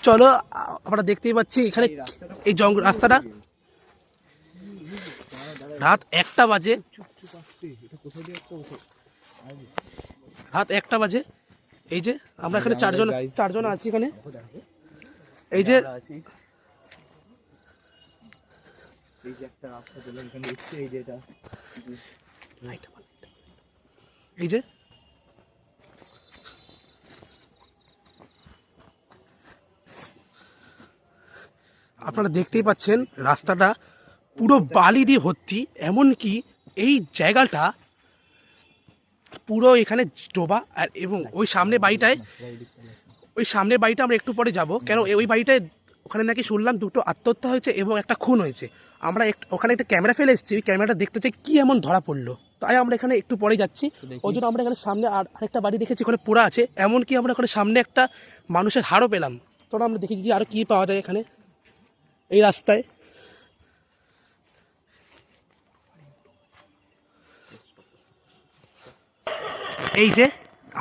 চলো আমরা দেখতেই পাচ্ছি এখানে এই জঙ্গল রাস্তাটা রাত 1টা বাজে, এই যে আমরা এখানে চারজন আছি এখানে। এই যে এই যে আপনারা দেখতেই পাচ্ছেন রাস্তাটা পুরো বালি দিয়ে ভর্তি, এমনকি এই জায়গাটা পুরো এখানে ডোবা। আর এবং ওই সামনে বাড়িটা আমরা একটু পরে যাব, কেন ওই বাড়িটায় ওখানে নাকি শুনলাম 2টো আত্মহত্যা হয়েছে এবং একটা খুন হয়েছে। আমরা ওখানে একটা ক্যামেরা ফেলে এসেছি, ওই ক্যামেরাটা দেখতে চাই কী এমন ধরা পড়লো, তাই আমরা এখানে একটু পরে যাচ্ছি। ওই জন্য আমরা এখানে সামনে আরেকটা বাড়ি দেখেছি, ওখানে পোড়া আছে, এমনকি আমরা ওখানে সামনে একটা মানুষের হাড়ও পেলাম। তো আমরা দেখি যে আরও কী পাওয়া যায় এখানে এই রাস্তায়। এই যে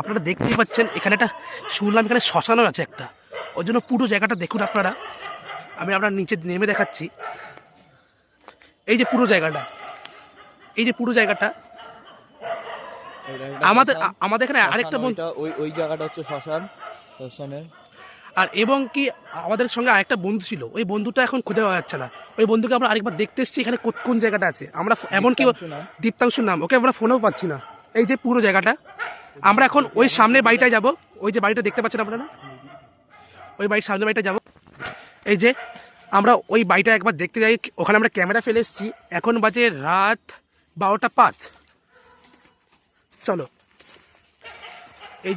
আপনারা দেখতেই পাচ্ছেন এখানে একটা শুনলাম এখানে শ্মশানও আছে একটা, ওই জন্য পুরো জায়গাটা দেখুন আপনারা। আমি আপনার নিচে নেমে দেখাচ্ছি। এই যে পুরো জায়গাটা আমাদের এখানে আরেকটা ওই জায়গাটা হচ্ছে শ্মশানের। আর এবং কি আমাদের সঙ্গে আরেকটা বন্ধু ছিল, ওই বন্ধুটা এখন খুঁজে পাওয়া যাচ্ছে না। ওই বন্ধুকে আমরা আরেকবার দেখতে এসেছি এখানে কোন জায়গাটা আছে। আমরা এমনকি দীপ্তাংশুর নাম, ওকে আমরা ফোনেও পাচ্ছি না। এই যে পুরো জায়গাটা, আমরা এখন ওই সামনের বাড়িটায় যাব। ওই যে বাড়িটা দেখতে পাচ্ছেন আপনারা, ওই বাড়ির সামনের বাড়িটা যাব। এই যে আমরা ওই বাড়িটা একবার দেখতে যাই, ওখানে আমরা ক্যামেরা ফেলে এসেছি। এখন বাজে রাত 12টা 5। চলো এই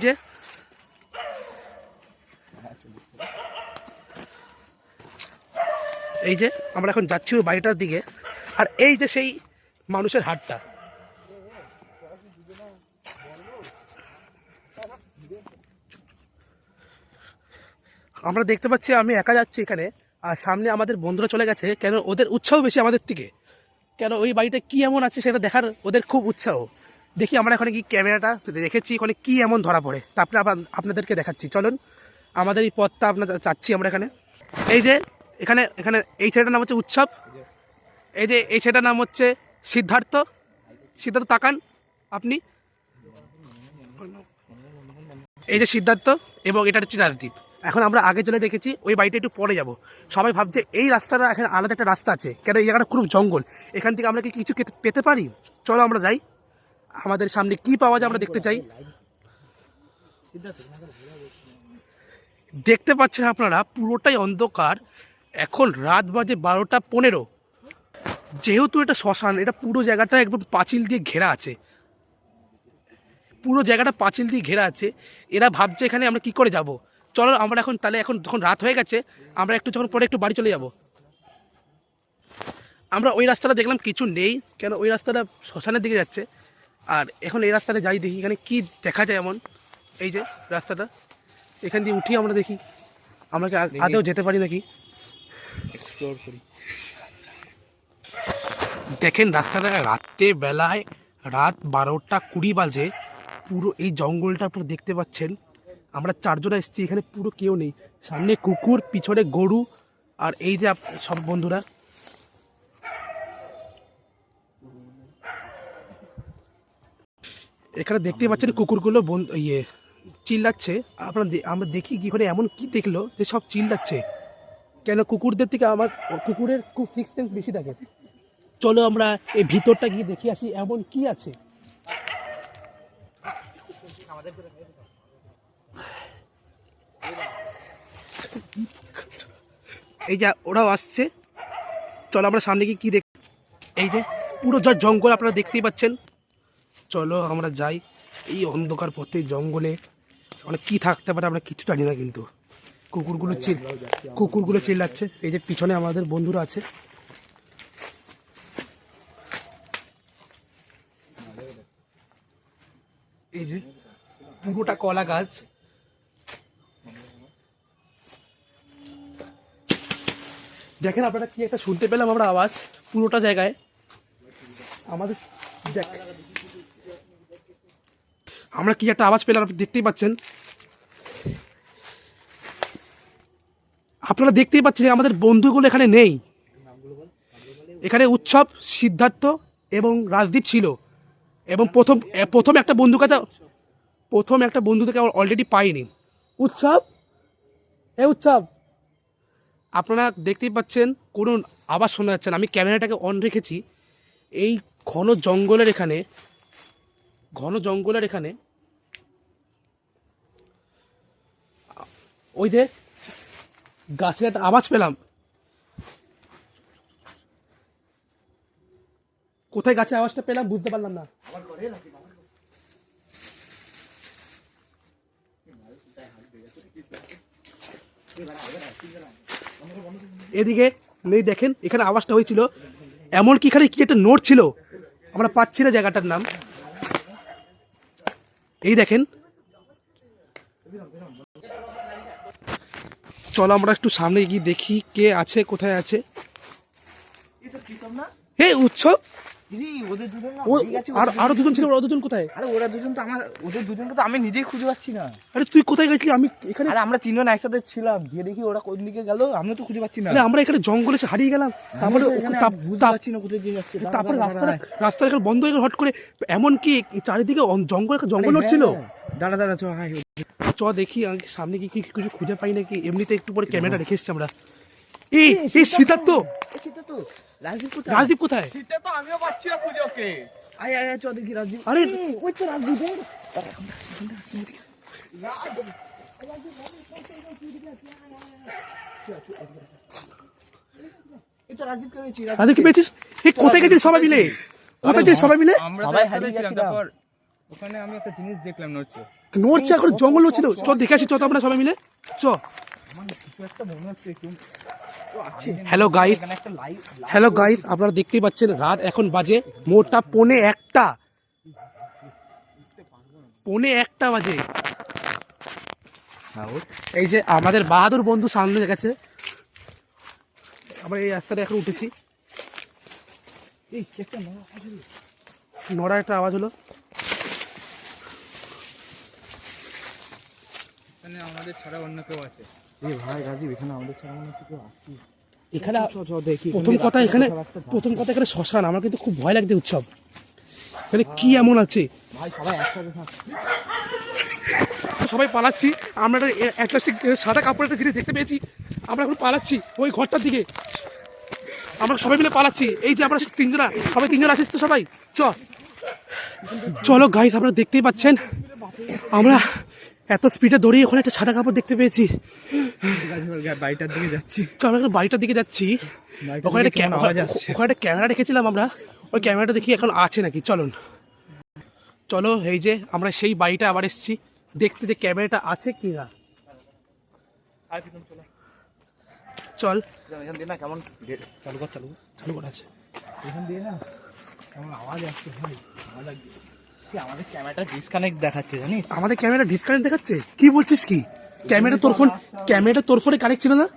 যে আমরা এখন যাচ্ছি ওই বাড়িটার দিকে। আর এই যে সেই মানুষের হাটটা, আমরা দেখতে পাচ্ছি আমি একা যাচ্ছি এখানে, আর সামনে আমাদের বন্ধুরা চলে গেছে, কেন ওদের উৎসাহ বেশি আমাদের থেকে। কেন ওই বাড়িটা কী এমন আছে সেটা দেখার ওদের খুব উৎসাহ। দেখি আমরা এখানে কি ক্যামেরাটা রেখেছি, ওখানে কী এমন ধরা পড়ে, তা আপনাদেরকে দেখাচ্ছি। চলুন আমাদের এই পথটা আপনার চাচ্ছি আমরা এখানে। এই যে এখানে এই ছেলেটার নাম হচ্ছে উৎসব, এই যে এই ছেলেটার নাম হচ্ছে সিদ্ধার্থ। তাকান আপনি, এই যে সিদ্ধার্থ এবং এটা হচ্ছে রাজদীপ। এখন আমরা আগে চলে দেখেছি, ওই বাড়িটা একটু পরে যাব। সবাই ভাবছে এই রাস্তাটা এখানে আলাদা একটা রাস্তা আছে, কেন এই জায়গাটা খুব জঙ্গল, এখান থেকে আমরা কি কিছু পেতে পারি। চলো আমরা যাই, আমাদের সামনে কি পাওয়া যায় আমরা দেখতে চাই। দেখতে পাচ্ছেন আপনারা পুরোটাই অন্ধকার। এখন রাত বাজে 12টা 15। যেহেতু এটা শ্মশান, এটা পুরো জায়গাটা একদম পাঁচিল দিয়ে ঘেরা আছে, এরা ভাবছে এখানে আমরা কি করে যাব। চলো আমরা এখন যখন রাত হয়ে গেছে, আমরা যখন পরে একটু বাড়ি চলে যাব। আমরা ওই রাস্তাটা দেখলাম কিছু নেই, কেন ওই রাস্তাটা শ্মশানের দিকে যাচ্ছে। আর এখন এই রাস্তাটা যাই, দেখি এখানে কি দেখা যায়। এমন এই যে রাস্তাটা, এখান দিয়ে উঠি আমরা, দেখি আমরা কি আদেও যেতে পারি নাকি, এক্সপ্লোর করি। দেখেন রাস্তাটা রাত্রে বেলায়, রাত 12টা 20 বাজে, পুরো এই জঙ্গলটা পুরো দেখতে পাচ্ছেন। আমরা 4জন এসেছি, এখানে পুরো কেউ নেই। সামনে কুকুর, পিছনে গরু, আর এই যে সব বন্ধুরা। এখানে দেখতে পাচ্ছেন কুকুরগুলো চিল্লাচ্ছে। আমরা দেখি কি করে এমন কি দেখলো যে সব চিল্লাচ্ছে, কেন কুকুরদের থেকে কুকুরের খুব সিক্স সেন্স বেশি থাকে। চলো আমরা এই ভিতরটা গিয়ে দেখে আসি এমন কি আছে। এই যে ওরাও আসছে, চলো আমরা সামনে গিয়ে কি দেখ। এই যে পুরো জঙ্গল আপনারা দেখতেই পাচ্ছেন। চলো আমরা যাই, এই অন্ধকার পথে জঙ্গলে অনেক কি থাকতে পারে আমরা কিছু জানি না, কিন্তু কুকুরগুলো চিল্লাচ্ছে। এই যে পিছনে আমাদের বন্ধুরা আছে, এই যে পুরোটা কলা গাছ। দেখেন আপনারা কি একটা শুনতে পেলাম আমরা আওয়াজ পুরোটা জায়গায় আমাদের। আমরা কি একটা আওয়াজ পেলাম, আপনি দেখতেই পাচ্ছেন। আপনারা দেখতেই পাচ্ছেন যে আমাদের বন্ধুগুলো এখানে নেই। এখানে উৎসব, সিদ্ধার্থ এবং রাজদীপ ছিল, এবং প্রথম একটা বন্ধুকে অলরেডি পাইনি। উৎসব, উৎসব, আপনারা দেখতেই পাচ্ছেন কোনো আওয়াজ শোনা যাচ্ছে না। আমি ক্যামেরাটাকে অন রেখেছি। এই ঘন জঙ্গলের এখানে ওই যে গাছের একটা আওয়াজ পেলাম। কোথায় গাছে আওয়াজটা পেলাম বুঝতে পারলাম না। এদিকে নেই, দেখেন এখানে আওয়াজটা হয়েছিল। এমনকি এখানে কি একটা নোট ছিল, আমরা পাচ্ছি না জায়গাটার নাম। এই দেখেন, চলো আমরা একটু সামনে গিয়ে দেখি কে আছে, কোথায় আছে। হে উৎসব, আরো দুজন ছিল, ওরা দুজন কোথায়? আরে ওরা দুজন তো ওদের দুজনকে তো আমি নিজেই খুঁজে পাচ্ছি না। আরে তুই কোথায় গেছিলি? আমি এখানে, আরে আমরা তিনজন একসাথে ছিলাম, গিয়ে দেখি ওরা কোন দিকে গেল, আমি তো খুঁজে পাচ্ছি না। আমরা এখানে জঙ্গলে হারিয়ে গেলাম। তারপরে তারপরে রাস্তার এখানে বন্ধ হয়ে গেল হট করে। এমনকি চারিদিকে জঙ্গল হচ্ছিল। দাঁড়া দাঁড়া, চ হাই চ দেখি সামনে কি কিছু খুঁজে পাই নাকি। এমনিতে একটু পরে ক্যামেরা রেখে এসছি আমরা। এই সিদ্ধার্থ, রাজদীপ কোথায়? সেটা তো আমিও পাচ্ছি না খুঁজে ওকে। আয় আয় চ দেখি রাজদীপ। আরে ওই তো রাজদীপ। এই তো রাজদীপকে পেয়েছি। রাজদীপ পেয়েছিস? কোথায় গেছিস সবাই মিলে? আমরা সবাই হারিয়ে গেছিলাম। তারপর ওখানে আমি একটা জিনিস দেখলাম, নড়ছে এখন জঙ্গল ছিল। চ দেখে আসি, চ তো আমরা সবাই মিলে চ। কিছু একটা মনে হচ্ছে একটু। হ্যালো গাইস, আপনারা দেখতেই পাচ্ছেন রাত এখন বাজে মোটটা 1:45 বাজে। এই যে আমাদের বাহাদুর বন্ধু সামনে গেছে, আমরা এই রাস্তাটা এখন উঠেছি। নড়া একটা আওয়াজ হলো। এখানে আমাদের ছাড়া অন্য কেউ আছে? ভাই রাজীব, এখানে আমাদের ছাড়া অন্য কেউ আছে? এখানে প্রথম কথা এখানে শ্মশান। আমার কিন্তু খুব ভয় লাগছে। উৎসব, এখানে কি এমন আছে? ভাই সবাই একসাথে থাক। সবাই পালাচ্ছি। আমরা একটা সাদা কাপড় একটা জিনিস দেখতে পেয়েছি। আমরা এখন পালাচ্ছি ওই ঘরটার দিকে। আমরা সবাই মিলে পালাচ্ছি। এই যে আমরা সবাই তিনজন আসিস তো সবাই। চলো গাইস, আপনারা দেখতেই পাচ্ছেন আমরা এত স্পিডে দৌড়িয়ে ওখানে একটা সাদা কাপড় দেখতে পেয়েছি। বাড়িটার দিকে যাচ্ছি। আমরা এখন বাড়িটার দিকে যাচ্ছি। ওখানে একটা ক্যামেরা রেখেছিলাম আমরা, ওই ক্যামেরাটা দেখি এখন আছে নাকি। চলো এই যে আমরা সেই বাড়িটা আবার এসেছি দেখতে যে ক্যামেরাটা আছে কি না। চল এখান দিয়ে না কেমন চালু করা আছে। এখান দিয়ে না কেমন আওয়াজ আসছে ভাই। আমাদের ক্যামেরাটা ডিসকানেক্ট দেখাচ্ছে, জানিস? আমাদের ক্যামেরা ডিসকানেক্ট দেখাচ্ছে? কি বলছিস কি? ক্যামেরাটা তোর ফোনে কানেক্ট ছিল না?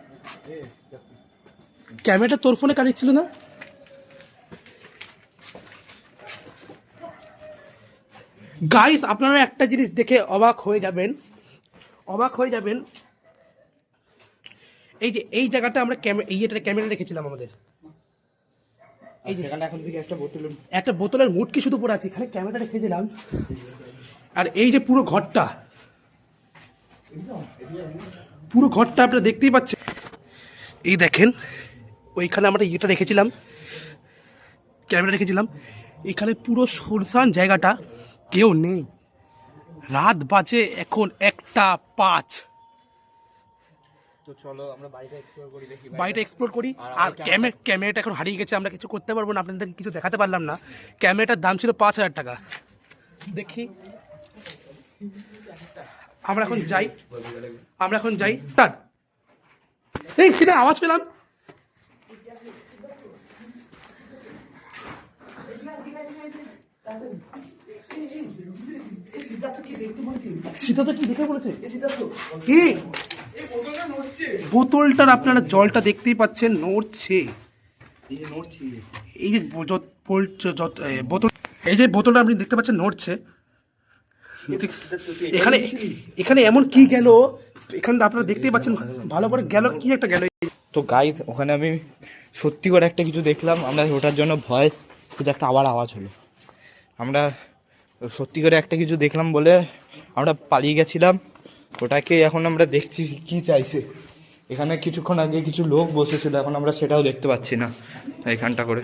ক্যামেরাটা তোর ফোনে কানেক্ট ছিল না? গাইস, আপনারা একটা জিনিস দেখে অবাক হয়ে যাবেন। এই যে এই জায়গাটা আমরা ক্যামেরা রেখেছিলাম আমাদের। এই যে এখন থেকে একটা বোতলের মুটকি শুধু পড়ে আছে, এখানে ক্যামেরাটা রেখেছিলাম। আর এই যে পুরো ঘরটা আপনারা দেখতেই পাচ্ছেন। এই দেখেন, ওইখানে আমরা রেখেছিলাম, ক্যামেরা রেখেছিলাম। এখানে পুরো সুনসান জায়গাটা, কেউ নেই। রাত বাজে এখন 1:05। তো চলো আমরা বাড়িটা এক্সপ্লোর করি। আর ক্যামেরাটা এখন হারিয়ে গেছে, আমরা কিছু করতে পারবো না, আপনাদের কিছু দেখাতে পারলাম না। ক্যামেরাটার দাম ছিল 5,000 টাকা। দেখি আমরা এখন যাই। এই কিনা আওয়াজ পেলাম। সিদ্ধার্থ কি দেখে বলেছে? বোতলটার আপনারা জলটা দেখতেই পাচ্ছেন, নড়ছে। এই যে বোতলটা আপনি দেখতে পাচ্ছেন নড়ছে। এখানে এমন কি গেল এখানটা আপনারা দেখতেই পাচ্ছেন ভালো করে গেল, কি একটা গেল। তো গাইস ওখানে আমি সত্যি করে একটা কিছু দেখলাম, আমরা ওটার জন্য ভয়, কিন্তু একটা আবার আওয়াজ হলো। আমরা সত্যি করে একটা কিছু দেখলাম বলে আমরা পালিয়ে গেছিলাম, ওটাকে এখন আমরা দেখছি কি চাইছে। এখানে কিছুক্ষণ আগে কিছু লোক বসেছিল, এখন আমরা সেটাও দেখতে পাচ্ছি না এইখানটা করে।